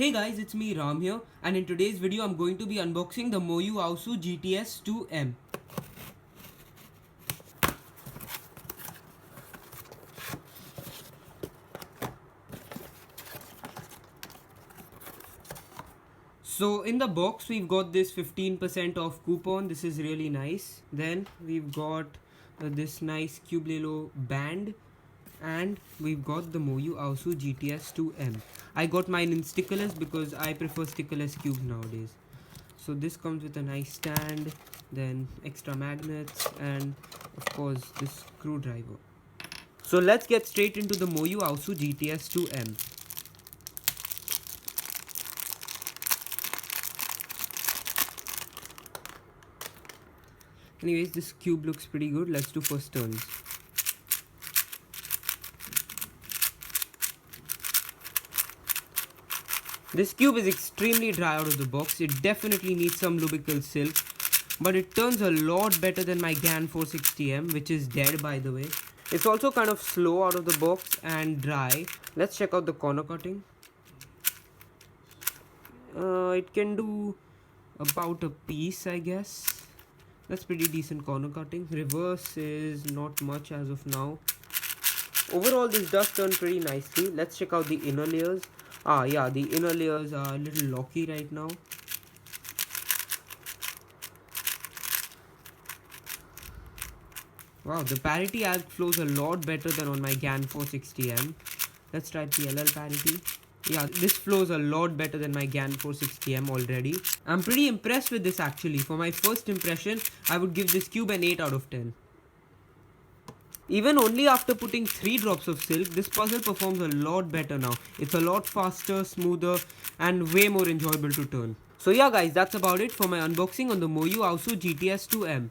Hey guys, it's me Ram here, and in today's video I'm going to be unboxing the Moyu Aosu GTS2M. So in the box we've got this 15% off coupon. This is really nice. Then we've got this nice Cube Lelo band, and we've got the Moyu Aosu GTS2M. I got mine in stickerless because I prefer stickerless cubes nowadays. So this comes with a nice stand, then extra magnets, and of course this screwdriver. So let's get straight into the Moyu Aosu GTS2M. Anyways, this cube looks pretty good. Let's do first turns. This cube is extremely dry out of the box. It definitely needs some lubrical silk, but it turns a lot better than my GAN 460M, which is dead by the way. It's also kind of slow out of the box and dry. Let's check out the corner cutting. It can do about a piece, I guess. That's pretty decent corner cutting. Reverse is not much as of now. Overall, this does turn pretty nicely. Let's check out the inner layers. Yeah, the inner layers are a little locky right now. Wow, the parity ad flows a lot better than on my GAN 460M. Let's try PLL parity. Yeah, this flows a lot better than my GAN 460M already. I'm pretty impressed with this actually. For my first impression, I would give this cube an 8 out of 10. Even only after putting 3 drops of silk, this puzzle performs a lot better now. It's a lot faster, smoother, and way more enjoyable to turn. So yeah guys, that's about it for my unboxing on the Moyu Aosu GTS2M.